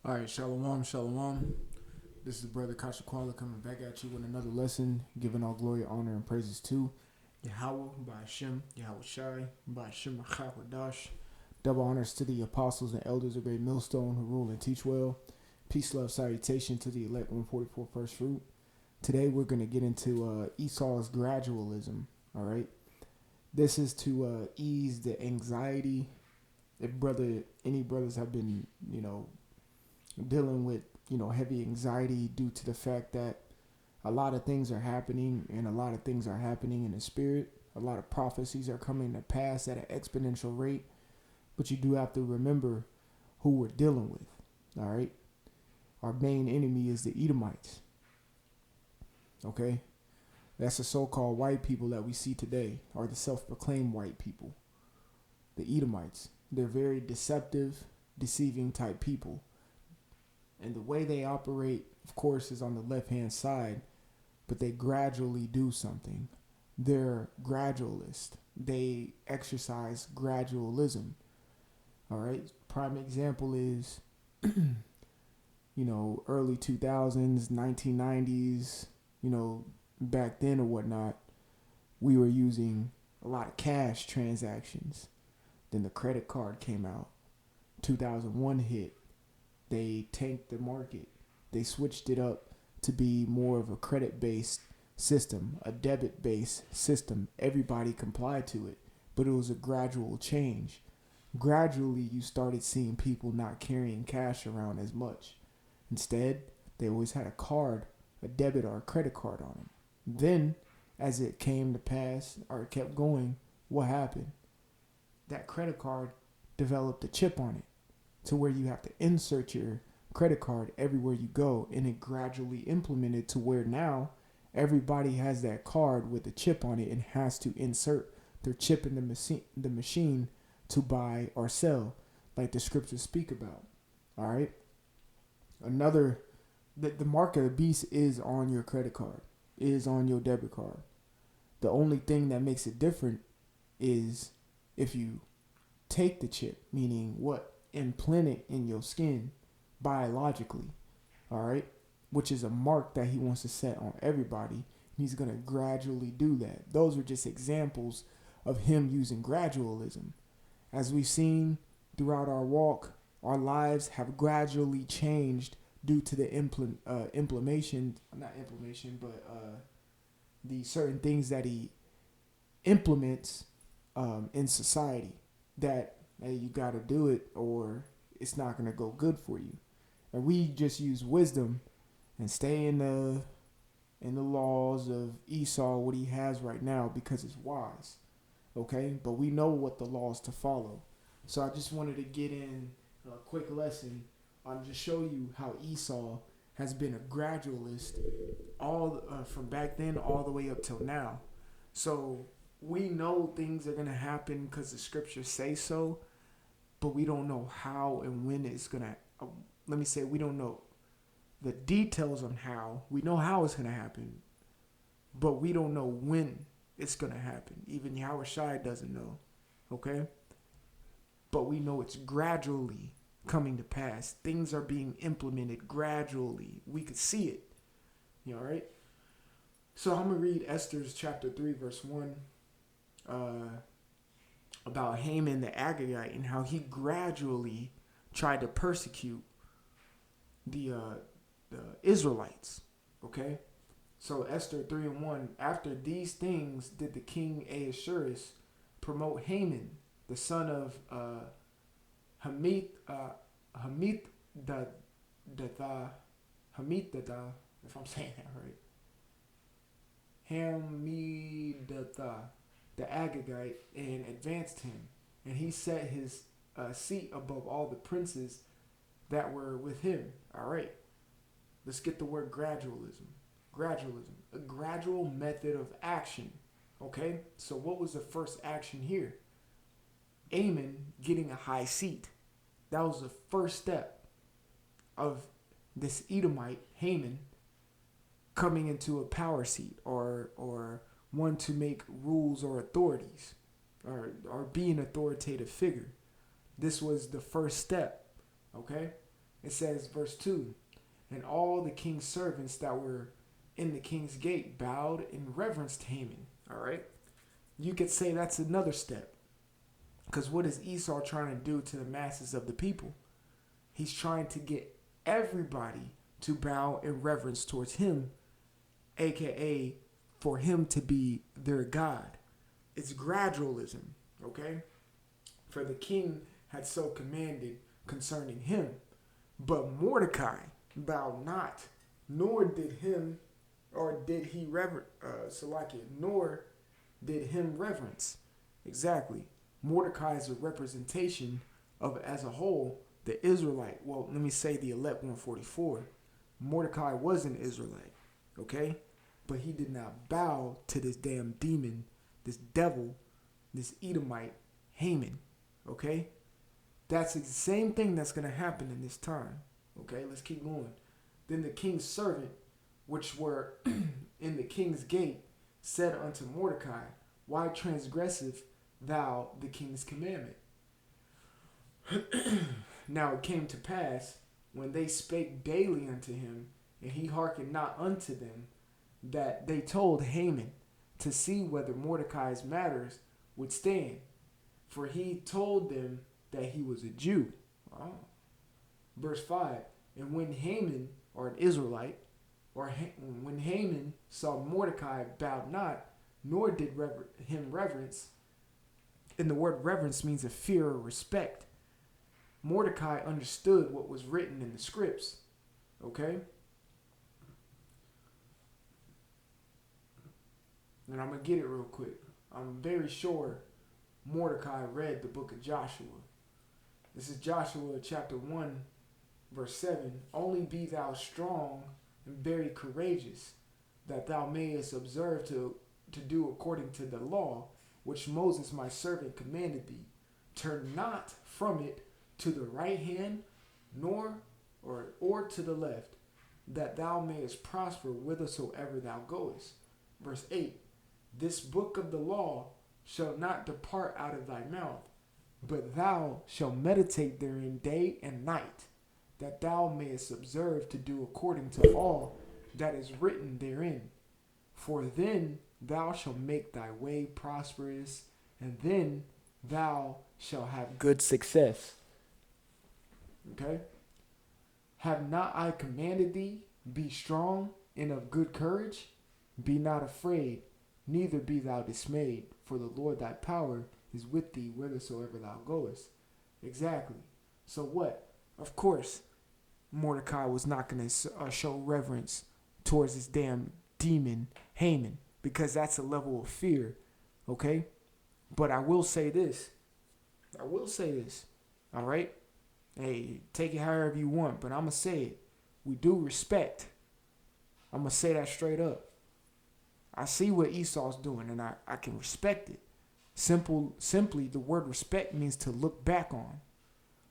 All right, shalom, shalom. This is Brother Kashakwala coming back at you with another lesson, giving all glory, honor, and praises to Yahweh by Hashem, Yahweh Shai, by Hashem Dash. Double honors to the apostles and elders of Great Millstone who rule and teach well. Peace, love, salutation to the elect 144 first fruit. Today we're going to get into Esau's gradualism, all right? This is to ease the anxiety. If any brothers have been, dealing with, heavy anxiety due to the fact that a lot of things are happening and a lot of things are happening in the spirit. A lot of prophecies are coming to pass at an exponential rate. But you do have to remember who we're dealing with, all right? Our main enemy is the Edomites, okay? That's the so-called white people that we see today, or the self-proclaimed white people, the Edomites. They're very deceptive, deceiving type people. And the way they operate, of course, is on the left-hand side, but they gradually do something. They're gradualist. They exercise gradualism. All right? Prime example is, early 2000s, 1990s, back then or whatnot, we were using a lot of cash transactions. Then the credit card came out. 2001 hit. They tanked the market. They switched it up to be more of a credit-based system, a debit-based system. Everybody complied to it, but it was a gradual change. Gradually, you started seeing people not carrying cash around as much. Instead, they always had a card, a debit or a credit card on them. Then, as it came to pass, or it kept going, what happened? That credit card developed a chip on it, to where you have to insert your credit card everywhere you go, and it gradually implemented to where now everybody has that card with a chip on it and has to insert their chip in the machine to buy or sell, like the scriptures speak about. All right. The mark of the beast is on your credit card, is on your debit card. The only thing that makes it different is if you take the chip, meaning what? Implant it in your skin biologically, all right, which is a mark that he wants to set on everybody. He's going to gradually do that. Those are just examples of him using gradualism. As we've seen throughout our walk, our lives have gradually changed due to the the certain things that he implements in society that, hey, you got to do it or it's not going to go good for you. And we just use wisdom and stay in the laws of Esau, what he has right now, because it's wise. Okay? But we know what the laws to follow. So I just wanted to get in a quick lesson on just show you how Esau has been a gradualist all from back then all the way up till now. So we know things are going to happen because the scriptures say so, but we don't know how and when it's going to, we don't know the details on how. We know how it's going to happen, but we don't know when it's going to happen. Even Yahweh Shai doesn't know, okay? But we know it's gradually coming to pass. Things are being implemented gradually. We could see it, all right? So I'm going to read Esther's chapter 3, verse 1. About Haman the Agagite and how he gradually tried to persecute the Israelites. Okay? So Esther 3:1, after these things did the king Ahasuerus promote Haman, the son of Hammedatha, if I'm saying that right. Hammedatha, the Agagite, and advanced him, and he set his seat above all the princes that were with him. All right, let's get the word gradualism. Gradualism, a gradual method of action. Okay, so what was the first action here? Amon getting a high seat. That was the first step of this Edomite, Haman, coming into a power seat or one to make rules or authorities or be an authoritative figure. This was the first step, okay? It says, verse 2, and all the king's servants that were in the king's gate bowed and reverenced Haman. All right? You could say that's another step. Because what is Esau trying to do to the masses of the people? He's trying to get everybody to bow in reverence towards him, aka for him to be their God. It's gradualism, okay? For the king had so commanded concerning him. But Mordecai bowed not, nor did him, or did he nor did him reverence. Exactly. Mordecai is a representation of, as a whole, the Israelite. Well, let me say the elect 144. Mordecai was an Israelite, okay? But he did not bow to this damn demon, this devil, this Edomite, Haman, okay? That's the same thing that's going to happen in this time, okay? Let's keep going. Then the king's servant, which were in the king's gate, said unto Mordecai, why transgresseth thou the king's commandment? Now it came to pass, when they spake daily unto him, and he hearkened not unto them, that they told Haman to see whether Mordecai's matters would stand. For he told them that he was a Jew. Oh. Verse 5, and when Haman, or an Israelite, when Haman saw Mordecai bowed not, nor did him reverence, and the word reverence means a fear or respect, Mordecai understood what was written in the scripts. Okay? And I'm going to get it real quick. I'm very sure Mordecai read the book of Joshua. This is Joshua chapter 1, verse 7. Only be thou strong and very courageous, that thou mayest observe to do according to the law, which Moses my servant commanded thee. Turn not from it to the right hand, nor or to the left, that thou mayest prosper whithersoever thou goest. Verse 8, this book of the law shall not depart out of thy mouth, but thou shalt meditate therein day and night, that thou mayest observe to do according to all that is written therein. For then thou shalt make thy way prosperous, and then thou shalt have good success. Okay? Have not I commanded thee, be strong and of good courage? Be not afraid, neither be thou dismayed, for the Lord thy power is with thee whithersoever thou goest. Exactly. So what? Of course, Mordecai was not going to show reverence towards this damn demon, Haman, because that's a level of fear, okay? But I will say this. All right? Hey, take it however you want, but I'm going to say it. We do respect. I'm going to say that straight up. I see what Esau's doing, and I can respect it. Simply, the word respect means to look back on.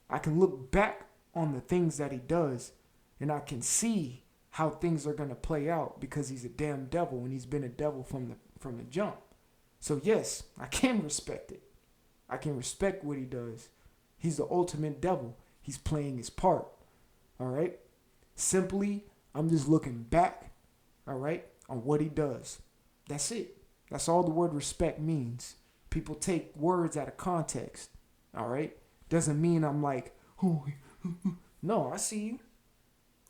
I can look back on the things that he does, and I can see how things are going to play out because he's a damn devil, and he's been a devil from the jump. So yes, I can respect it. I can respect what he does. He's the ultimate devil. He's playing his part. All right? Simply, I'm just looking back, all right, on what he does. That's it. That's all the word respect means. People take words out of context, all right? Doesn't mean I'm like, no, I see you.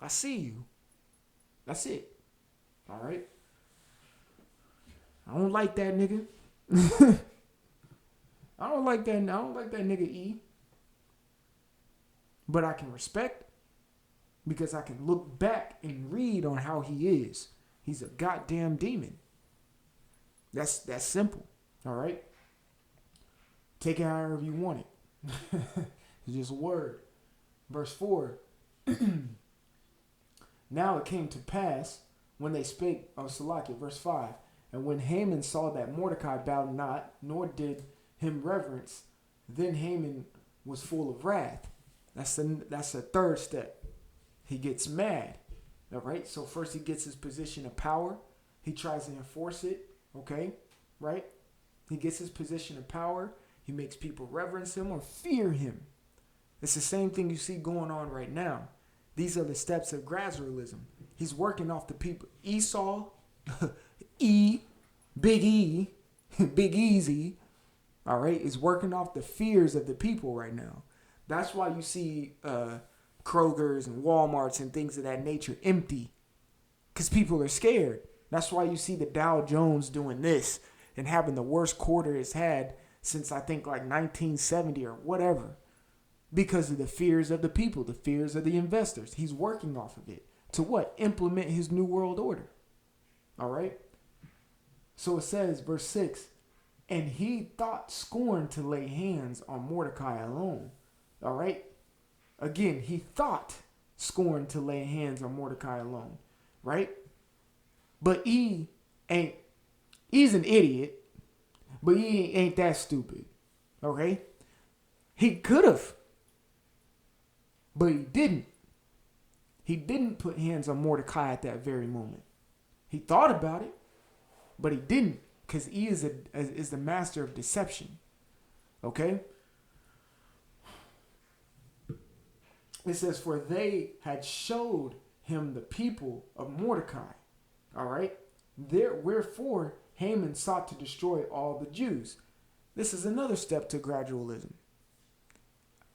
I see you. That's it. All right? I don't like that nigga. I don't like that nigga E. But I can respect because I can look back and read on how he is. He's a goddamn demon. That's simple. All right? Take it however you want it. It's just a word. Verse 4. Now it came to pass when they spake of Salakia, verse 5. And when Haman saw that Mordecai bowed not, nor did him reverence, then Haman was full of wrath. That's a third step. He gets mad. All right? So first he gets his position of power. He tries to enforce it. Okay? Right? He gets his position of power. He makes people reverence him or fear him. It's the same thing you see going on right now. These are the steps of gradualism. He's working off the people. Esau, E, Big E, Big Easy, all right, is working off the fears of the people right now. That's why you see Kroger's and Walmarts and things of that nature empty, because people are scared. That's why you see the Dow Jones doing this and having the worst quarter it's had since I think like 1970 or whatever, because of the fears of the people, the fears of the investors. He's working off of it to what? Implement his new world order. All right. So it says, verse 6, and he thought scorn to lay hands on Mordecai alone. All right. Again, he thought scorn to lay hands on Mordecai alone. Right. But he's an idiot, but he ain't that stupid. Okay. He could have, but he didn't. He didn't put hands on Mordecai at that very moment. He thought about it, but he didn't, because he is the master of deception. Okay? It says, for they had showed him the people of Mordecai. All right? Wherefore Haman sought to destroy all the Jews. This is another step to gradualism.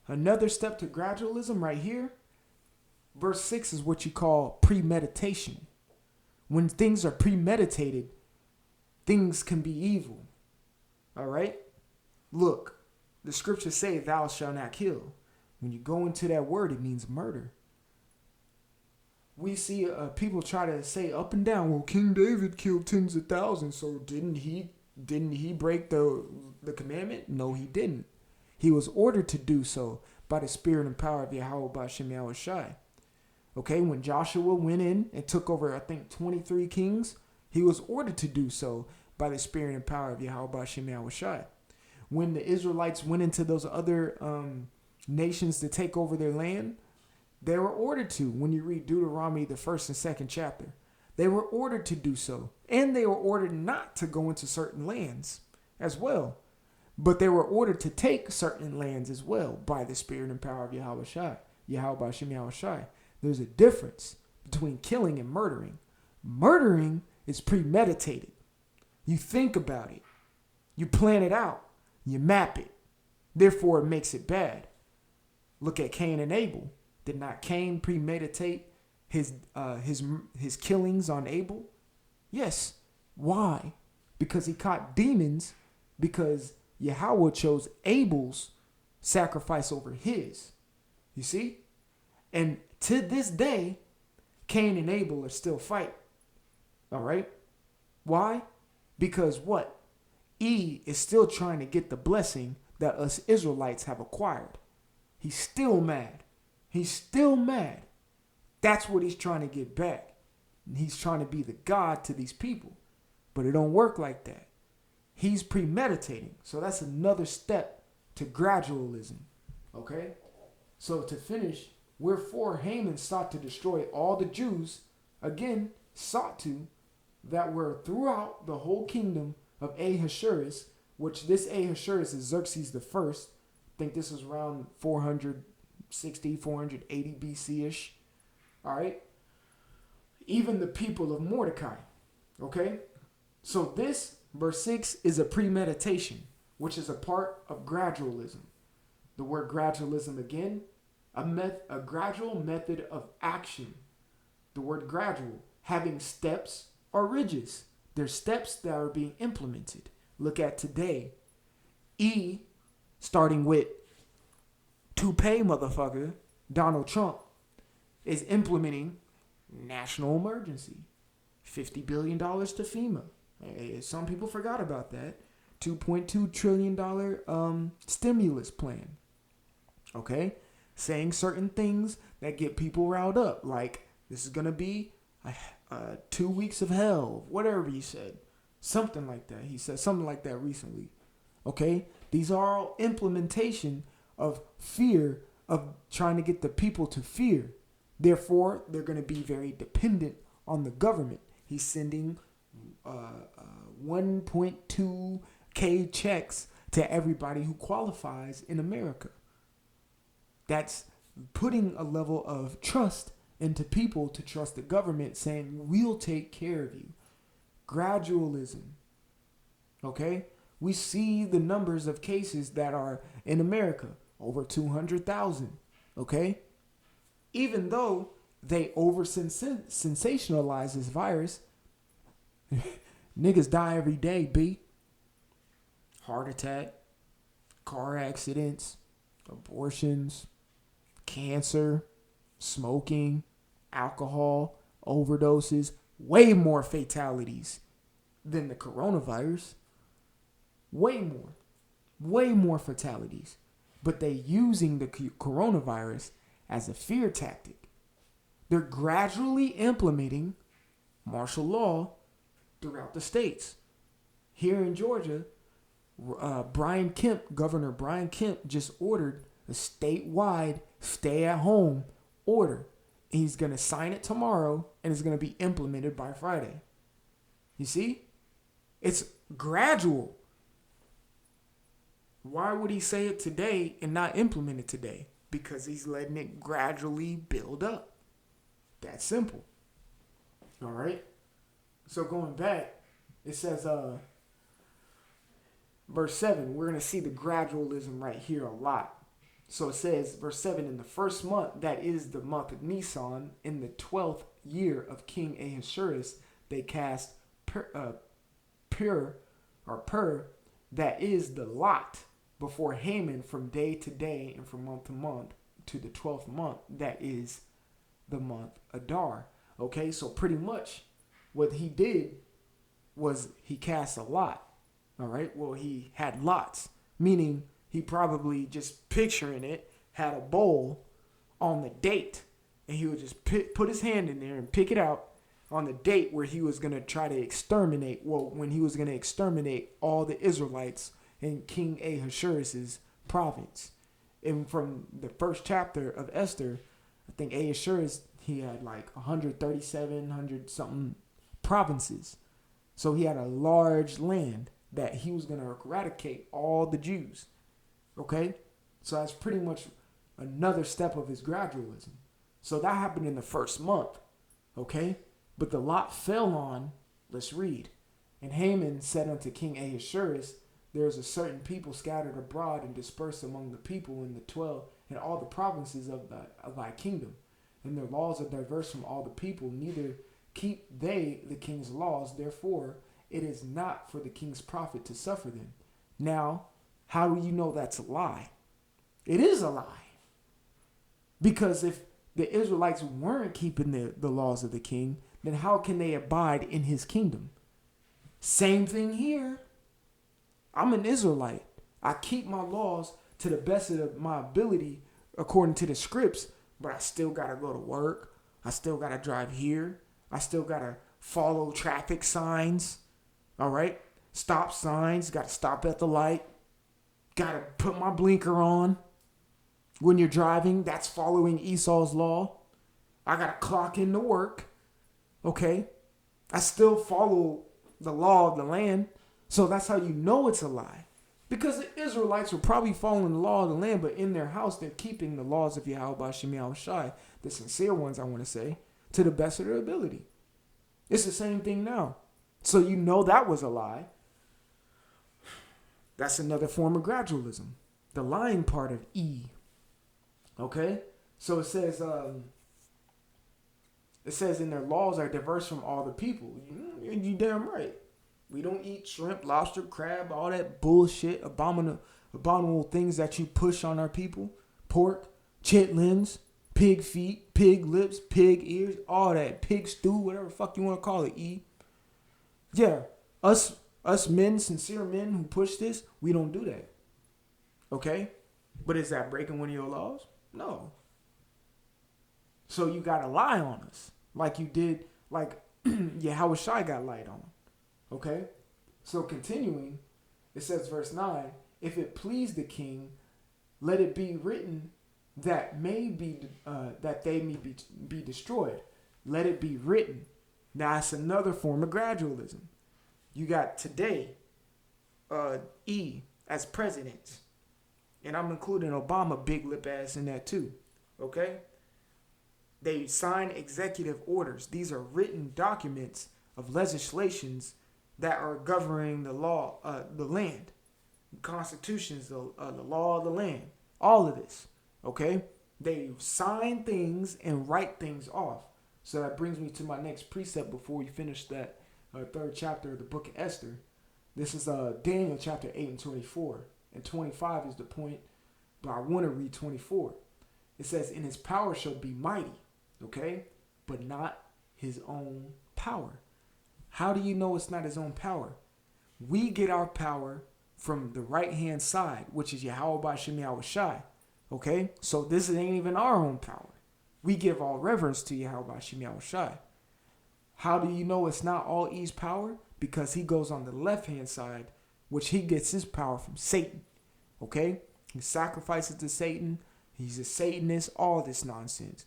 Another step to gradualism right here. Verse 6 is what you call premeditation. When things are premeditated, things can be evil. All right? Look, the scriptures say, thou shalt not kill. When you go into that word, it means murder. We see people try to say up and down, well, King David killed tens of thousands, so didn't he break the commandment? No, he didn't. He was ordered to do so by the spirit and power of Yahweh B'Shem Yahushai. Okay, when Joshua went in and took over, I think, 23 kings, he was ordered to do so by the spirit and power of Yahweh B'Shem Yahushai. When the Israelites went into those other nations to take over their land, they were ordered to. When you read Deuteronomy, the 1st and 2nd chapter, they were ordered to do so. And they were ordered not to go into certain lands as well. But they were ordered to take certain lands as well by the spirit and power of Yahweh B'Shem Yahushai. There's a difference between killing and murdering. Murdering is premeditated. You think about it. You plan it out. You map it. Therefore, it makes it bad. Look at Cain and Abel. Did not Cain premeditate his killings on Abel? Yes. Why? Because he caught demons, because Yahweh chose Abel's sacrifice over his. You see? And to this day, Cain and Abel are still fighting. All right? Why? Because what? E is still trying to get the blessing that us Israelites have acquired. He's still mad. He's still mad. That's what he's trying to get back. And he's trying to be the God to these people. But it don't work like that. He's premeditating. So that's another step to gradualism. Okay? So to finish, wherefore Haman sought to destroy all the Jews, again, sought to, that were throughout the whole kingdom of Ahasuerus, which this Ahasuerus is Xerxes the First. I think this is around 460, 480 BC-ish. All right? Even the people of Mordecai. Okay? So this, verse 6, is a premeditation, which is a part of gradualism. The word gradualism again, a gradual method of action. The word gradual, having steps or ridges. There's steps that are being implemented. Look at today. E, starting with toupee motherfucker, Donald Trump, is implementing national emergency. $50 billion to FEMA. Some people forgot about that. $2.2 trillion stimulus plan. Okay? Saying certain things that get people riled up. Like, this is going to be 2 weeks of hell. Whatever he said. Something like that. He said something like that recently. Okay? These are all implementation of fear, of trying to get the people to fear. Therefore, they're going to be very dependent on the government. He's sending 1.2K checks to everybody who qualifies in America. That's putting a level of trust into people to trust the government, saying, we'll take care of you. Gradualism. Okay? We see the numbers of cases that are in America, over 200,000. Okay? Even though they over sensationalize this virus, niggas die every day, B. Heart attack, car accidents, abortions, cancer, smoking, alcohol, overdoses, way more fatalities than the coronavirus. Way more fatalities. But they using the coronavirus as a fear tactic. They're gradually implementing martial law throughout the states. Here in Georgia, Governor Brian Kemp just ordered a statewide stay-at-home order. He's going to sign it tomorrow, and it's going to be implemented by Friday. You see? It's gradual. Why would he say it today and not implement it today? Because he's letting it gradually build up. That's simple. All right? So going back, it says, verse 7, we're going to see the gradualism right here a lot. So it says, verse 7, in the first month, that is the month of Nisan, in the 12th year of King Ahasuerus, they cast pur, that is the lot, before Haman from day to day and from month to month to the 12th month, that is the month Adar. Okay, so pretty much what he did was he cast a lot. All right, well, he had lots, meaning he probably, just picturing it, had a bowl on the date, and he would just put his hand in there and pick it out on the date where he was going to try to exterminate, when he was going to exterminate all the Israelites in King Ahasuerus' province. And from the first chapter of Esther, I think Ahasuerus, he had like 137, something provinces. So he had a large land that he was going to eradicate all the Jews. Okay? So that's pretty much another step of his gradualism. So that happened in the first month. Okay? But the lot fell on, let's read. And Haman said unto King Ahasuerus, there is a certain people scattered abroad and dispersed among the people in the 12 and all the provinces of thy kingdom. And their laws are diverse from all the people, neither keep they the king's laws. Therefore, it is not for the king's profit to suffer them. Now, how do you know that's a lie? It is a lie. Because if the Israelites weren't keeping the laws of the king, then how can they abide in his kingdom? Same thing here. I'm an Israelite. I keep my laws to the best of my ability according to the scripts, but I still got to go to work. I still got to drive here. I still got to follow traffic signs. All right? Stop signs. Got to stop at the light. Got to put my blinker on. When you're driving, that's following Esau's law. I got to clock into work. Okay? I still follow the law of the land. So that's how you know it's a lie. Because the Israelites were probably following the law of the land, but in their house, they're keeping the laws of Yahweh Shem Yahushai, the sincere ones, I want to say, to the best of their ability. It's the same thing now. So you know that was a lie. That's another form of gradualism. The lying part of E. Okay? So it says in their laws are diverse from all the people. You damn right. We don't eat shrimp, lobster, crab, all that bullshit, abominable things that you push on our people. Pork, chitlins, pig feet, pig lips, pig ears, all that. Pig stew, whatever the fuck you want to call it, E. Yeah, us men, sincere men who push this, we don't do that. Okay? But is that breaking one of your laws? No. So you got to lie on us. Like you did, like Yahushua got lied on. Okay, so continuing, it says verse 9, if it please the king, let it be written that they may be destroyed. Let it be written. Now that's another form of gradualism. You got today, E as president, and I'm including Obama big lip ass in that too. Okay? They sign executive orders. These are written documents of legislations that are governing the law, the land, constitutions, the law of the land, all of this. Okay? They sign things and write things off. So that brings me to my next precept before we finish that third chapter of the book of Esther. This is Daniel chapter 8 and 24. And 25 is the point, but I want to read 24. It says, "And his power shall be mighty," okay? "But not his own power." How do you know it's not his own power? We get our power from the right-hand side, which is Yahweh B'Shem Yahweh Shai. Okay? So this ain't even our own power. We give all reverence to Yahweh B'Shem Yahweh Shai. How do you know it's not all E's power? Because he goes on the left-hand side, which he gets his power from Satan. Okay? He sacrifices to Satan. He's a Satanist, all this nonsense.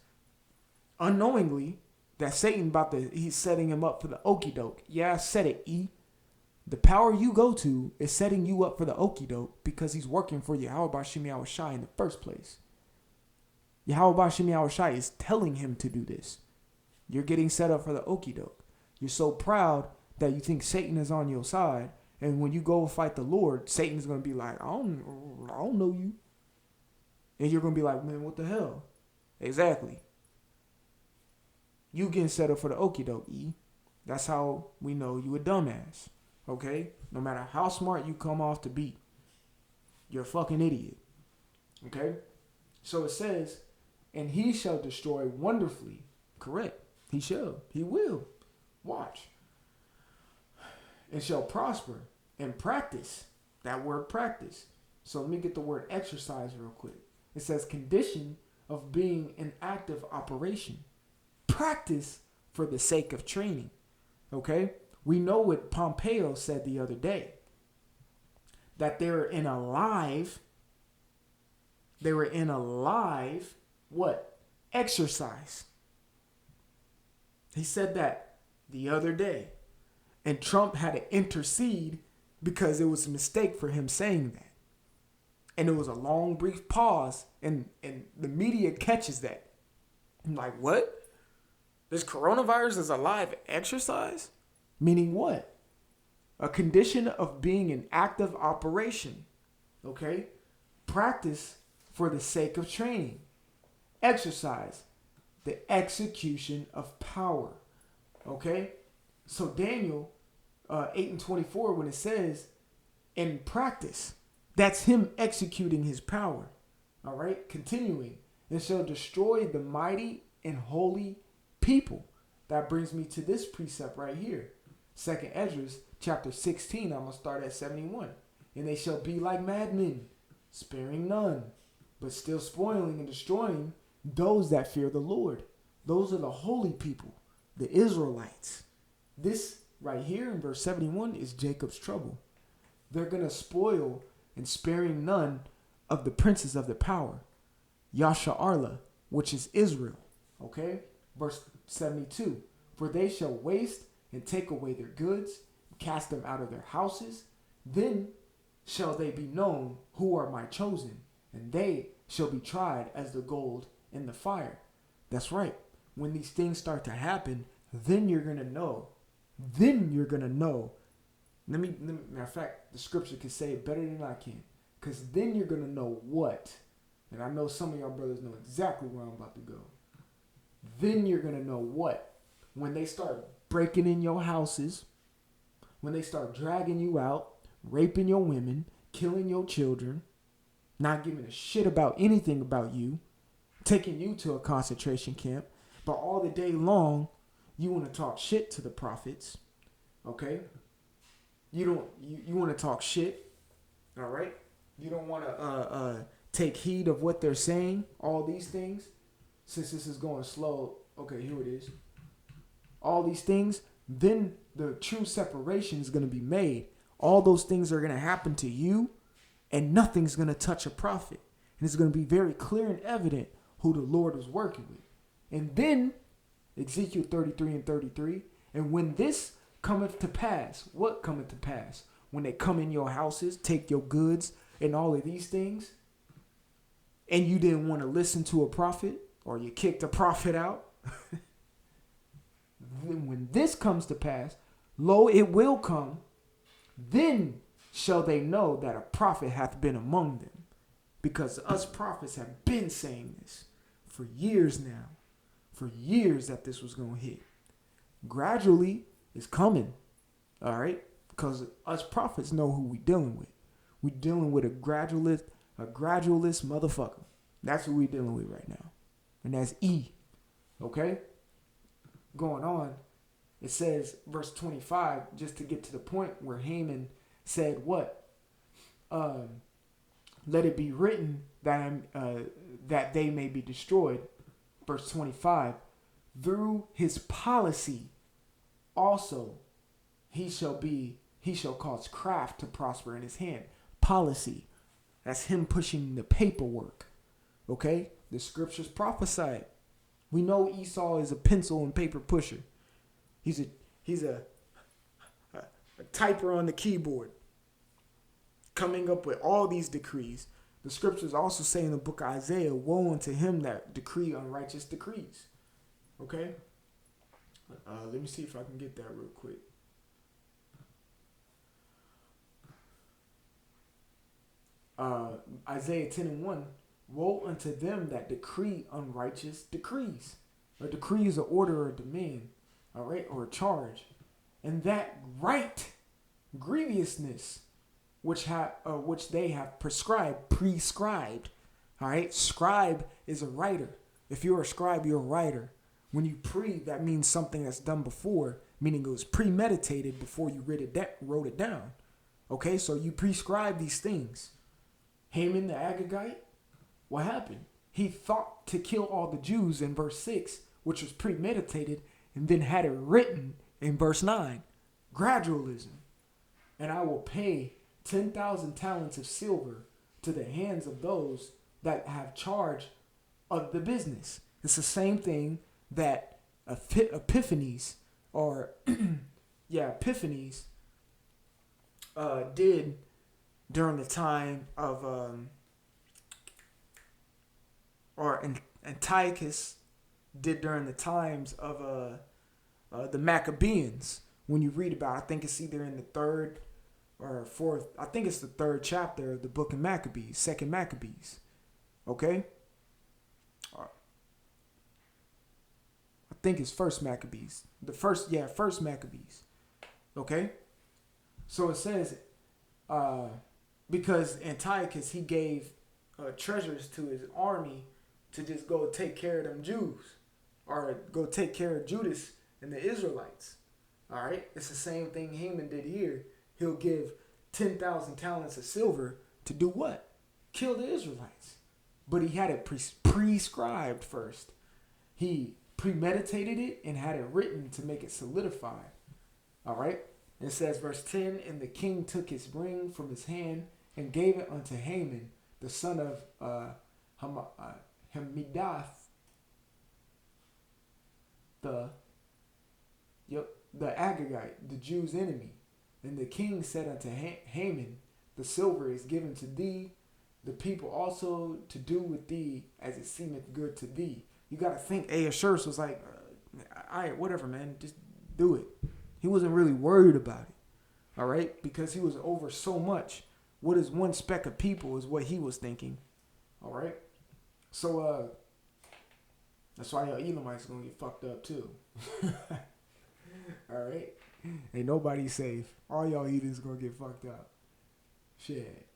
Unknowingly, that Satan he's setting him up for the okie doke. Yeah, I said it, E. The power you go to is setting you up for the okie doke because he's working for Yahweh B'Shem Yahweh Shai in the first place. Yahweh B'Shem Yahweh Shai is telling him to do this. You're getting set up for the okie doke. You're so proud that you think Satan is on your side, and when you go fight the Lord, Satan's going to be like, I don't know you. And you're going to be like, man, what the hell? Exactly. You getting set up for the okie doke, E. That's how we know you a dumbass. Okay? No matter how smart you come off to be, you're a fucking idiot. Okay? So it says, "And he shall destroy wonderfully." Correct. He shall. He will. Watch. "And shall prosper and practice." That word practice. So let me get the word exercise real quick. It says condition of being in active operation. Practice for the sake of training. Okay? We know what Pompeo said the other day. That they were in a live what? Exercise. He said that the other day. And Trump had to intercede because it was a mistake for him saying that. And it was a long, brief pause, and the media catches that. I'm like, what? This coronavirus is a live exercise? Meaning what? A condition of being in active operation. Okay? Practice for the sake of training. Exercise, the execution of power. Okay? So Daniel 8 and 24, when it says in practice, that's him executing his power. All right? Continuing. "And shall destroy the mighty and holy people." That brings me to this precept right here. 2nd Ezra chapter 16. I'm going to start at 71. "And they shall be like madmen, sparing none, but still spoiling and destroying those that fear the Lord." Those are the holy people, the Israelites. This right here in verse 71 is Jacob's trouble. They're going to spoil and sparing none of the princes of the power. Yasha'arla, which is Israel. Okay? Verse 72. "For they shall waste and take away their goods, cast them out of their houses. Then shall they be known who are my chosen, and they shall be tried as the gold in the fire." That's right. When these things start to happen, then you're going to know. Then you're going to know. Matter of fact, the scripture can say it better than I can. Because then you're going to know what. And I know some of y'all brothers know exactly where I'm about to go. Then you're going to know what. When they start breaking in your houses, when they start dragging you out, raping your women, killing your children, not giving a shit about anything about you, taking you to a concentration camp, but all the day long, you want to talk shit to the prophets, okay? You want to talk shit, all right? You don't want to take heed of what they're saying, all these things. Since this is going slow, okay, here it is. All these things, then the true separation is going to be made. All those things are going to happen to you, and nothing's going to touch a prophet. And it's going to be very clear and evident who the Lord was working with. And then, Ezekiel 33 and 33, "And when this cometh to pass," what cometh to pass? When they come in your houses, take your goods, and all of these things, and you didn't want to listen to a prophet, or you kicked a prophet out, then when this comes to pass, lo, it will come, then shall they know that a prophet hath been among them. Because us prophets have been saying this for years now. For years that this was going to hit. Gradually, it's coming. All right? Because us prophets know who we dealing with. We dealing with a gradualist motherfucker. That's who we dealing with right now. And that's E. Okay? Going on, it says, verse 25, just to get to the point where Haman said what? Let it be written that they may be destroyed. Verse 25, through his policy also he shall cause craft to prosper in his hand. Policy. That's him pushing the paperwork. Okay? The scriptures prophesy it. We know Esau is a pencil and paper pusher. He's a typer on the keyboard, coming up with all these decrees. The scriptures also say in the book of Isaiah, woe unto him that decree unrighteous decrees. Okay? Let me see if I can get that real quick. Isaiah 10:1, woe unto them that decree unrighteous decrees. A decree is an order or a demand, all right, or a charge. And that right grievousness which they have prescribed. All right, scribe is a writer. If you're a scribe, you're a writer. When you that means something that's done before, meaning it was premeditated before you wrote it down. Okay, so you prescribe these things. Haman the Agagite, what happened? He thought to kill all the Jews in verse 6, which was premeditated, and then had it written in verse 9. Gradualism. And I will pay 10,000 talents of silver to the hands of those that have charge of the business. It's the same thing that Epiphanes did during the time of Antiochus did during the times of the Maccabees. When you read about, I think it's either in the third or fourth, I think it's the third chapter of the book of Maccabees, second Maccabees. Okay? I think it's first Maccabees. First Maccabees. Okay? So it says, because Antiochus, he gave treasures to his army to just go take care of them Jews, or go take care of Judas and the Israelites. All right? It's the same thing Haman did here. He'll give 10,000 talents of silver to do what? Kill the Israelites. But he had it prescribed first. He premeditated it and had it written to make it solidify. All right? It says, verse 10, and the king took his ring from his hand and gave it unto Haman, the son of Hammedatha, the Agagite, the Jews' enemy. And the king said unto Haman, the silver is given to thee, the people also to do with thee as it seemeth good to thee. You got to think Ahasuerus was like, all right, whatever, man, just do it. He wasn't really worried about it, all right? Because he was over so much. What is one speck of people is what he was thinking, all right? So that's why y'all Edomites going to get fucked up too. All right? Ain't nobody safe. All y'all Edoms going to get fucked up. Shit.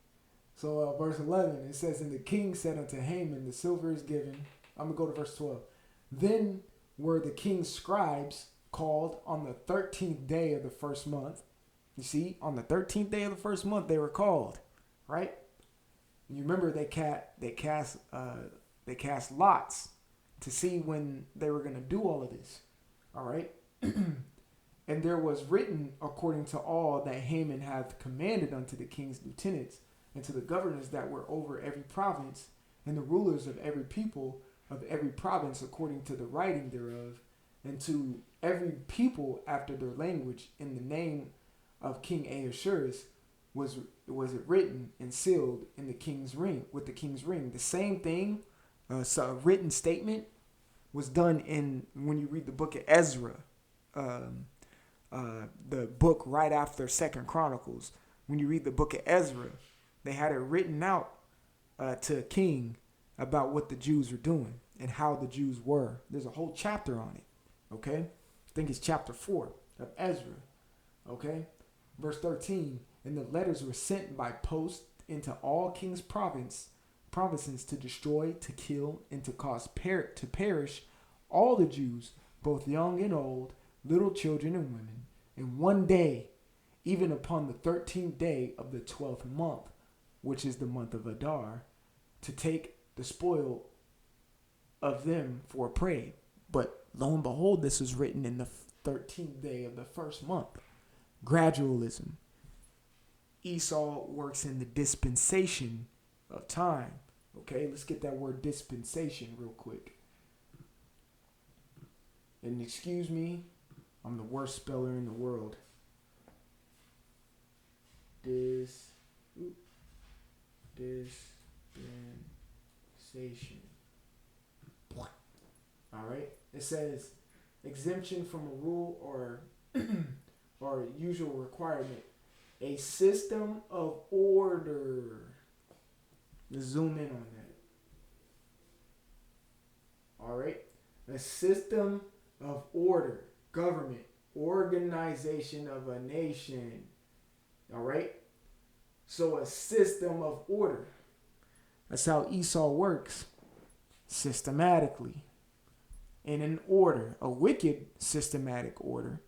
So verse 11, it says, and the king said unto Haman, the silver is given. I'm going to go to verse 12. Then were the king's scribes called on the 13th day of the first month. You see, on the 13th day of the first month, they were called, right? You remember they cast lots to see when they were going to do all of this, all right? And there was written according to all that Haman hath commanded unto the king's lieutenants and to the governors that were over every province and the rulers of every people of every province according to the writing thereof, and to every people after their language, in the name of King Ahasuerus, was it written and sealed in the king's ring with the king's ring. The same thing, so a written statement was done in when you read the book of Ezra, the book right after Second Chronicles. When you read the book of Ezra, they had it written out to a king about what the Jews were doing and how the Jews were. There's a whole chapter on it. Okay, I think it's chapter 4 of Ezra. Okay, verse 13. And the letters were sent by post into all king's provinces to destroy, to kill, and to cause to perish all the Jews, both young and old, little children and women, in one day, even upon the 13th day of the 12th month, which is the month of Adar, to take the spoil of them for a prey. But lo and behold, this was written in the 13th day of the first month. Gradualism. Esau works in the dispensation of time. Okay, let's get that word dispensation real quick. And excuse me, I'm the worst speller in the world. Dispensation. All right. It says exemption from a rule or usual requirement. A system of order. Let's zoom in on that. All right. A system of order. Government. Organization of a nation. All right. So a system of order. That's how Esau works. Systematically. In an order. A wicked systematic order.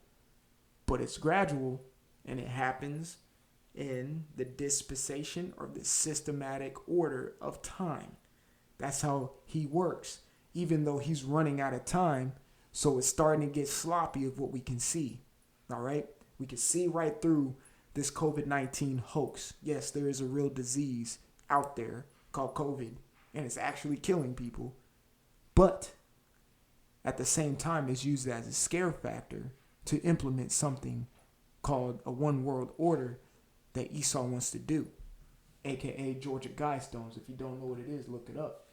But it's gradual. And it happens in the dispensation or the systematic order of time. That's how he works. Even though he's running out of time. So it's starting to get sloppy of what we can see. All right. We can see right through this COVID-19 hoax. Yes, there is a real disease out there called COVID. And it's actually killing people. But at the same time, it's used as a scare factor to implement something called a one world order that Esau wants to do, aka Georgia Guidestones. If you don't know what it is, look it up.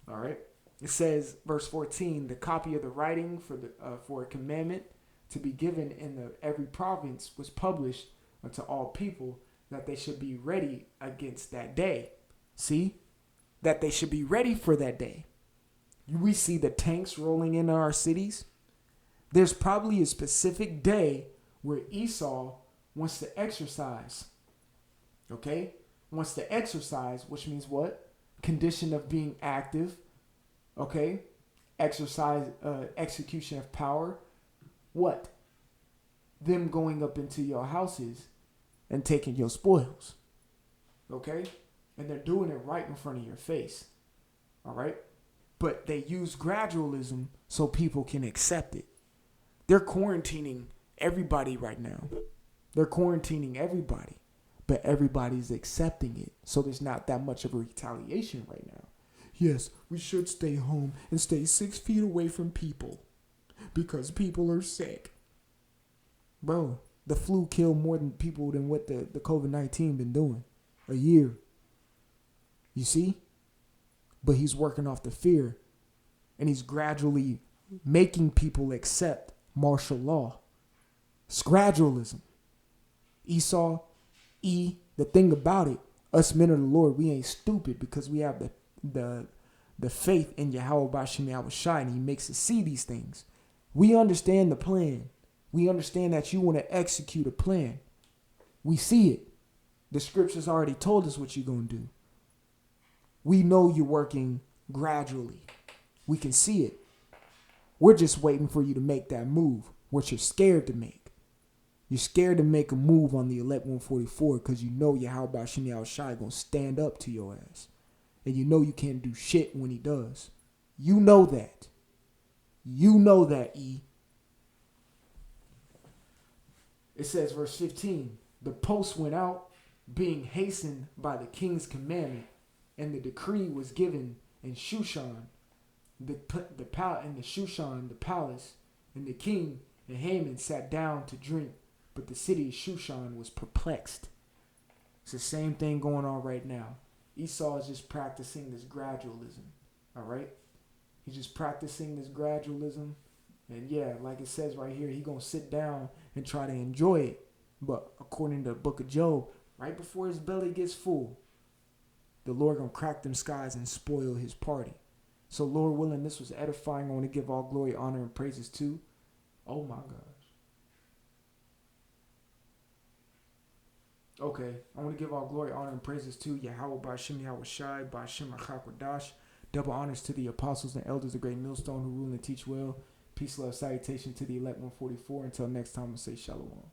All right. It says, verse 14, the copy of the writing for a commandment to be given in every province was published unto all people, that they should be ready against that day. See, that they should be ready for that day. We see the tanks rolling into our cities. There's probably a specific day where Esau wants to exercise. Okay? Wants to exercise, which means what? Condition of being active. Okay? Exercise, execution of power. What? Them going up into your houses and taking your spoils. Okay? And they're doing it right in front of your face. All right? But they use gradualism so people can accept it. They're quarantining everybody right now. They're quarantining everybody. But everybody's accepting it. So there's not that much of a retaliation right now. Yes, we should stay home and stay 6 feet away from people. Because people are sick. Bro, the flu killed more than people than what the COVID-19 been doing. A year. You see? But he's working off the fear. And he's gradually making people accept martial law. It's gradualism. Esau, the thing about it, us men of the Lord, we ain't stupid because we have the faith in Yahweh Bashim Yahushai, and he makes us see these things. We understand the plan. We understand that you want to execute a plan. We see it. The scriptures already told us what you're going to do. We know you're working gradually. We can see it. We're just waiting for you to make that move, what you're scared to make. You're scared to make a move on the elect 144 because you know Yahweh Bashim Yahushai going to stand up to your ass. And you know you can't do shit when he does. You know that. You know that, E. It says, verse 15, the post went out, being hastened by the king's commandment, and the decree was given in Shushan, the palace, and the king and Haman sat down to drink, but the city of Shushan was perplexed. It's the same thing going on right now. Esau is just practicing this gradualism. All right? He's just practicing this gradualism. And yeah, like it says right here, he going to sit down and try to enjoy it. But according to the book of Job, right before his belly gets full, the Lord going to crack them skies and spoil his party. So Lord willing, this was edifying. I want to give all glory, honor, and praises to. Oh my gosh. Okay, I want to give all glory, honor, and praises to Yahweh Ba'Shem Yahweh Shai Ba'Shem Achakwadash. Double honors to the apostles and elders, the great millstone who rule and teach well. Peace, love, salutation to the elect 144. Until next time, I say shalom.